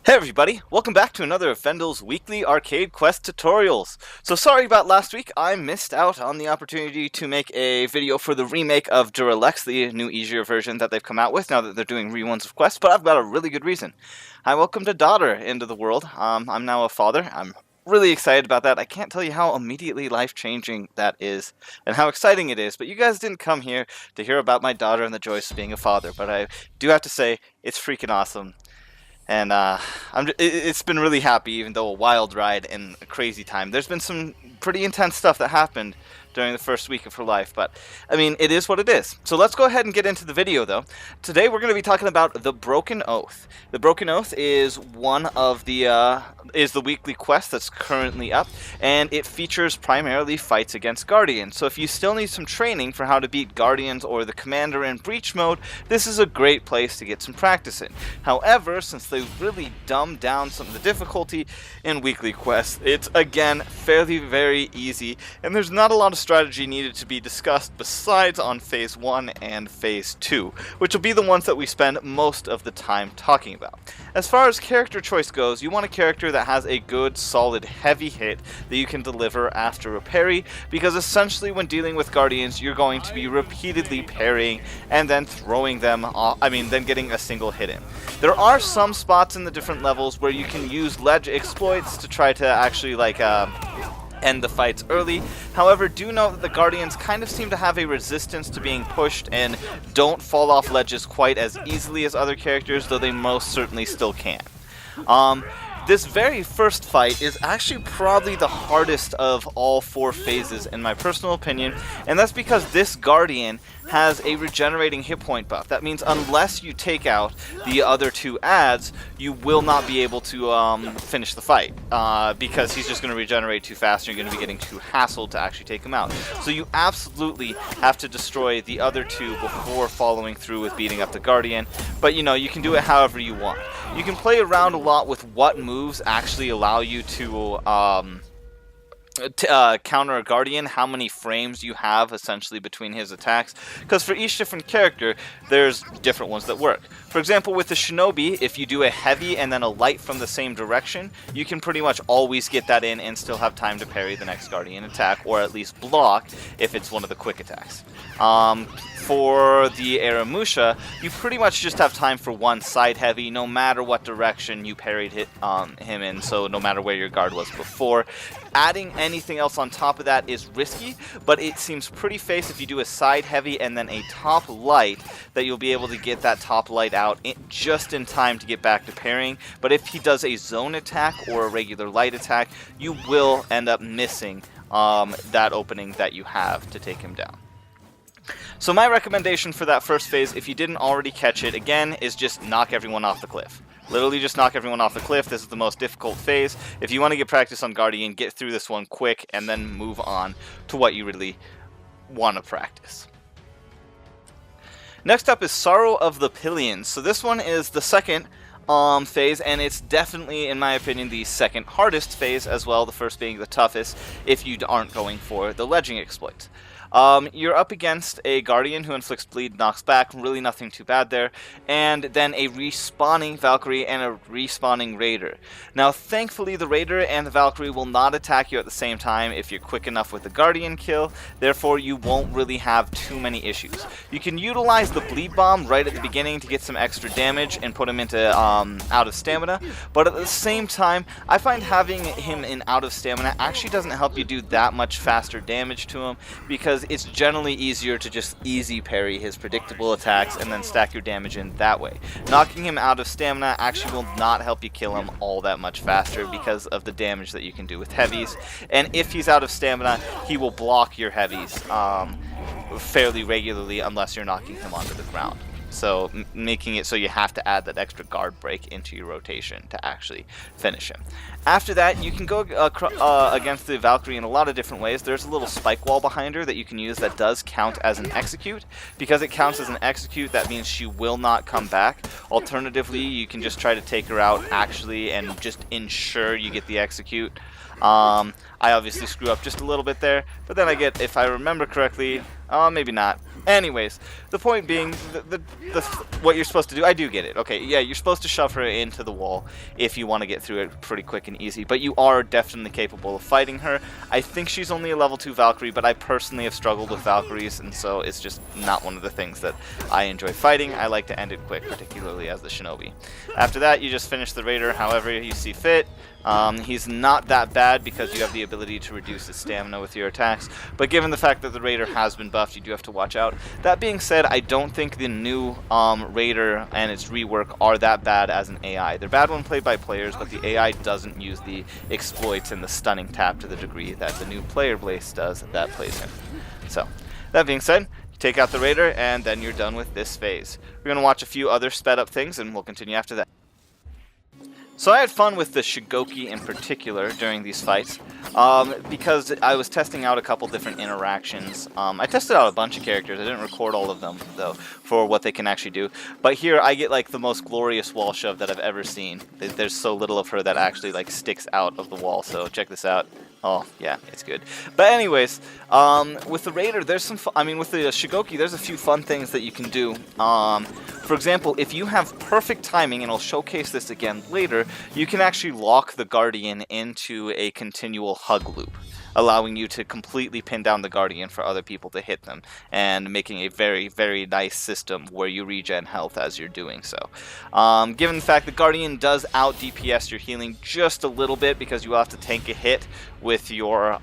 Hey everybody, welcome back to another of Fendel's weekly arcade quest tutorials. So sorry about last week, I missed out on the opportunity to make a video for the remake of Deliverance, the new easier version that they've come out with now that they're doing reruns of quests, but I've got a really good reason. I welcomed a daughter into the world. I'm now a father. I'm really excited about that. I can't tell you how immediately life-changing that is and how exciting it is, but you guys didn't come here to hear about my daughter and the joys of being a father, but I do have to say, it's freaking awesome. And it's been really happy, even though a wild ride and a crazy time. There's been some pretty intense stuff that happened during the first week of her life, but I mean, it is what it is. So let's go ahead and get into the video, though. Today we're going to be talking about the Broken Oath. The Broken Oath is one of the weekly quest that's currently up, and it features primarily fights against Guardians. So if you still need some training for how to beat Guardians or the Commander in Breach mode, this is a great place to get some practice in. However, since they've really dumbed down some of the difficulty in weekly quests, it's again fairly very easy, and there's not a lot of strategy needed to be discussed besides on Phase 1 and Phase 2, which will be the ones that we spend most of the time talking about. As far as character choice goes, you want a character that has a good, solid, heavy hit that you can deliver after a parry, because essentially when dealing with Guardians, you're going to be repeatedly parrying and then throwing them off, then getting a single hit in. There are some spots in the different levels where you can use ledge exploits to try to actually end the fights early. However, do note that the Guardians kind of seem to have a resistance to being pushed and don't fall off ledges quite as easily as other characters, though they most certainly still can. This very first fight is actually probably the hardest of all 4 phases in my personal opinion, and that's because this Guardian has a regenerating hit point buff. That means unless you take out the other 2 adds, you will not be able to finish the fight, because he's just going to regenerate too fast and you're going to be getting too hassled to actually take him out. So you absolutely have to destroy the other 2 before following through with beating up the Guardian, but you can do it however you want. You can play around a lot with what moves actually allow you to counter a Guardian, how many frames you have essentially between his attacks, because for each different character there's different ones that work. For example, with the Shinobi, if you do a heavy and then a light from the same direction, you can pretty much always get that in and still have time to parry the next Guardian attack, or at least block if it's one of the quick attacks. For the Aramusha, you pretty much just have time for one side heavy no matter what direction you parried him in, so no matter where your guard was before. Adding anything else on top of that is risky, but it seems pretty safe if you do a side heavy and then a top light, that you'll be able to get that top light out just in time to get back to parrying. But if he does a zone attack or a regular light attack, you will end up missing that opening that you have to take him down. So my recommendation for that first phase, if you didn't already catch it, again, is just knock everyone off the cliff. Literally just knock everyone off the cliff. This is the most difficult phase. If you want to get practice on Guardian, get through this one quick and then move on to what you really want to practice. Next up is Sorrow of the Pillions. So this one is the second phase, and it's definitely, in my opinion, the second hardest phase as well, the first being the toughest if you aren't going for the ledging exploits. You're up against a Guardian who inflicts bleed, knocks back, really nothing too bad there, and then a respawning Valkyrie and a respawning Raider. Now, thankfully, the Raider and the Valkyrie will not attack you at the same time if you're quick enough with the Guardian kill, therefore you won't really have too many issues. You can utilize the bleed bomb right at the beginning to get some extra damage and put him into out of stamina, but at the same time, I find having him in out of stamina actually doesn't help you do that much faster damage to him, because it's generally easier to just easy parry his predictable attacks and then stack your damage in that way. Knocking him out of stamina actually will not help you kill him all that much faster because of the damage that you can do with heavies, and if he's out of stamina, he will block your heavies fairly regularly unless you're knocking him onto the ground. So making it so you have to add that extra guard break into your rotation to actually finish him. After that, you can go against the Valkyrie in a lot of different ways. There's a little spike wall behind her that you can use that does count as an execute. Because it counts as an execute, that means she will not come back. Alternatively, you can just try to take her out actually and just ensure you get the execute. I obviously screw up just a little bit there, but then I get, if I remember correctly, maybe not. Anyways, the point being, what you're supposed to do, I do get it. Okay, yeah, you're supposed to shove her into the wall if you want to get through it pretty quick and easy, but you are definitely capable of fighting her. I think she's only a level 2 Valkyrie, but I personally have struggled with Valkyries, and so it's just not one of the things that I enjoy fighting. I like to end it quick, particularly as the Shinobi. After that, you just finish the Raider however you see fit. He's not that bad because you have the ability to reduce his stamina with your attacks, but given the fact that the Raider has been buffed, you do have to watch out. That being said, I don't think the new Raider and its rework are that bad as an AI. They're bad when played by players, but the AI doesn't use the exploits and the stunning tap to the degree that the new player base does that plays him. So, that being said, you take out the Raider, and then you're done with this phase. We're going to watch a few other sped up things, and we'll continue after that. So I had fun with the Shigoki in particular during these fights, because I was testing out a couple different interactions. I tested out a bunch of characters. I didn't record all of them, though, for what they can actually do. But here I get like the most glorious wall shove that I've ever seen. There's so little of her that actually like sticks out of the wall, so check this out. Oh, yeah, it's good. But anyways, with the Raider, there's some with the Shigoki, there's a few fun things that you can do. For example, if you have perfect timing, and I'll showcase this again later, you can actually lock the Guardian into a continual hug loop, allowing you to completely pin down the Guardian for other people to hit them, and making a very, very nice system where you regen health as you're doing so. Given the fact the Guardian does out DPS your healing just a little bit, because you will have to tank a hit with your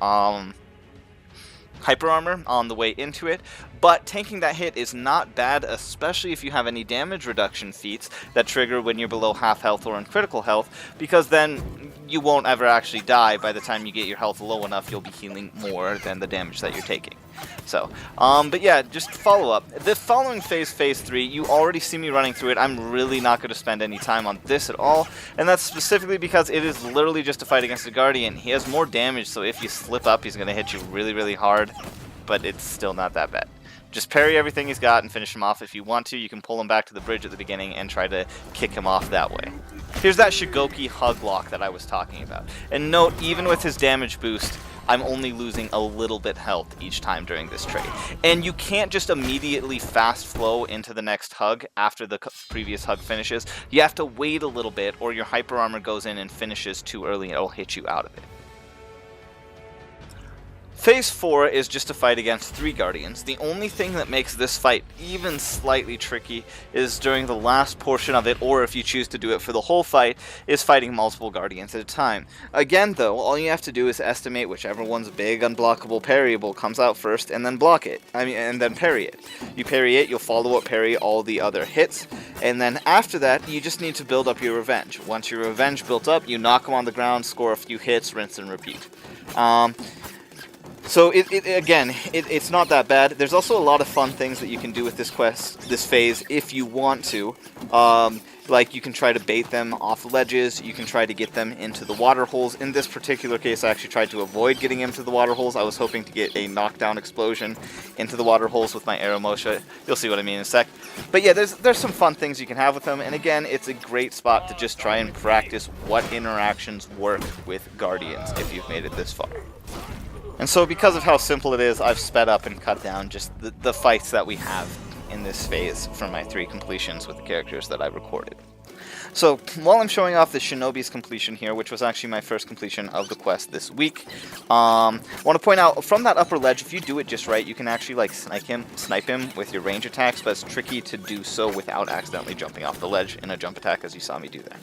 hyper armor on the way into it, but tanking that hit is not bad, especially if you have any damage reduction feats that trigger when you're below half health or in critical health, because then you won't ever actually die. By the time you get your health low enough, you'll be healing more than the damage that you're taking. So, but yeah, just follow up. The following phase, phase 3, you already see me running through it. I'm really not going to spend any time on this at all, and that's specifically because it is literally just a fight against the Guardian. He has more damage, so if you slip up, he's going to hit you really, really hard, but it's still not that bad. Just parry everything he's got and finish him off. If you want to, you can pull him back to the bridge at the beginning and try to kick him off that way. Here's that Shigoki hug lock that I was talking about. And note, even with his damage boost, I'm only losing a little bit health each time during this trade. And you can't just immediately fast flow into the next hug after the previous hug finishes. You have to wait a little bit, or your hyper armor goes in and finishes too early and it'll hit you out of it. Phase 4 is just a fight against 3 Guardians. The only thing that makes this fight even slightly tricky is during the last portion of it, or if you choose to do it for the whole fight, is fighting multiple Guardians at a time. Again though, all you have to do is estimate whichever one's big unblockable parryable comes out first, and then block it. And then parry it. You parry it, you'll follow up parry all the other hits, and then after that, you just need to build up your revenge. Once your revenge built up, you knock them on the ground, score a few hits, rinse and repeat. So it's not that bad. There's also a lot of fun things that you can do with this quest, this phase, if you want to. Like you can try to bait them off ledges, you can try to get them into the water holes. In this particular case, I actually tried to avoid getting into the water holes. I was hoping to get a knockdown explosion into the water holes with my arrow motion. You'll see what I mean in a sec. But yeah, there's some fun things you can have with them, and again, it's a great spot to just try and practice what interactions work with Guardians if you've made it this far. And so because of how simple it is, I've sped up and cut down just the fights that we have in this phase from my 3 completions with the characters that I recorded. So, while I'm showing off the Shinobi's completion here, which was actually my first completion of the quest this week, I want to point out, from that upper ledge, if you do it just right, you can actually like snipe him with your range attacks, but it's tricky to do so without accidentally jumping off the ledge in a jump attack, as you saw me do there.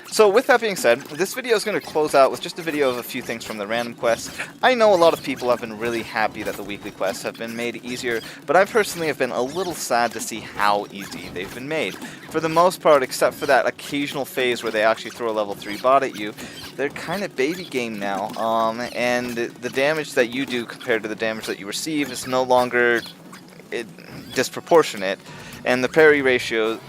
So with that being said, this video is going to close out with just a video of a few things from the random quests. I know a lot of people have been really happy that the weekly quests have been made easier, but I personally have been a little sad to see how easy they've been made. For the most part, except for that occasional phase where they actually throw a level 3 bot at you, they're kind of baby game now, and the damage that you do compared to the damage that you receive is no longer disproportionate, and the parry ratio,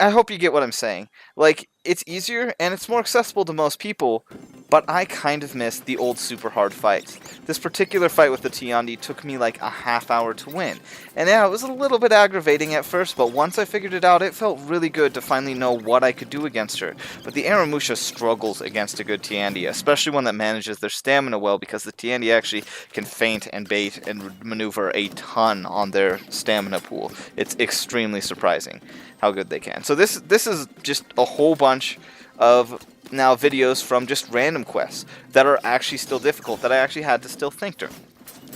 I hope you get what I'm saying. Like, it's easier and it's more accessible to most people, but I kind of missed the old super hard fights. This particular fight with the Tiandi took me like a half hour to win, and yeah, it was a little bit aggravating at first, but once I figured it out, it felt really good to finally know what I could do against her. But the Aramusha struggles against a good Tiandi, especially one that manages their stamina well, because the Tiandi actually can feint and bait and maneuver a ton on their stamina pool. It's extremely surprising how good they can. So this is just a whole bunch of now videos from just random quests that are actually still difficult, that I actually had to still think through.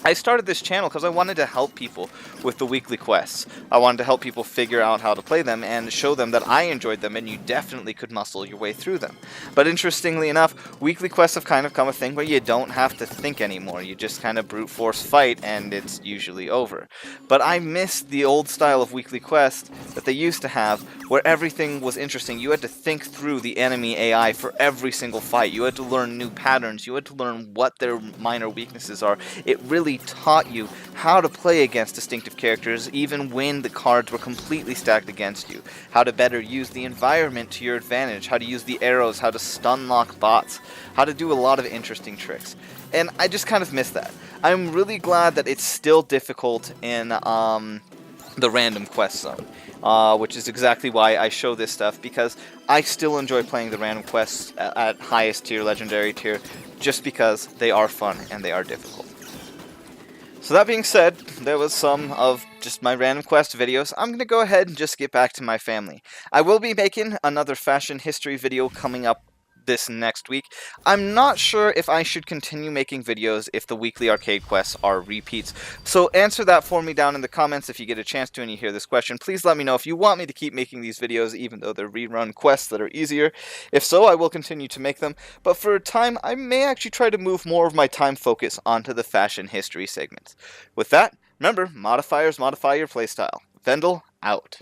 I started this channel because I wanted to help people with the weekly quests. I wanted to help people figure out how to play them and show them that I enjoyed them and you definitely could muscle your way through them. But interestingly enough, weekly quests have kind of come a thing where you don't have to think anymore. You just kind of brute force fight and it's usually over. But I miss the old style of weekly quests that they used to have, where everything was interesting. You had to think through the enemy AI for every single fight. You had to learn new patterns. You had to learn what their minor weaknesses are. It really taught you how to play against distinctive characters even when the cards were completely stacked against you, how to better use the environment to your advantage, how to use the arrows, how to stun lock bots, how to do a lot of interesting tricks. And I just kind of miss that. I'm really glad that it's still difficult in the random quest zone, which is exactly why I show this stuff, because I still enjoy playing the random quests at highest tier, legendary tier, just because they are fun and they are difficult. So that being said, there was some of just my random quest videos. I'm going to go ahead and just get back to my family. I will be making another fashion history video coming up this next week. I'm not sure if I should continue making videos if the weekly arcade quests are repeats. So answer that for me down in the comments if you get a chance to and you hear this question. Please let me know if you want me to keep making these videos even though they're rerun quests that are easier. If so, I will continue to make them. But for a time, I may actually try to move more of my time focus onto the fashion history segments. With that, remember, modifiers modify your playstyle. Vendel, out.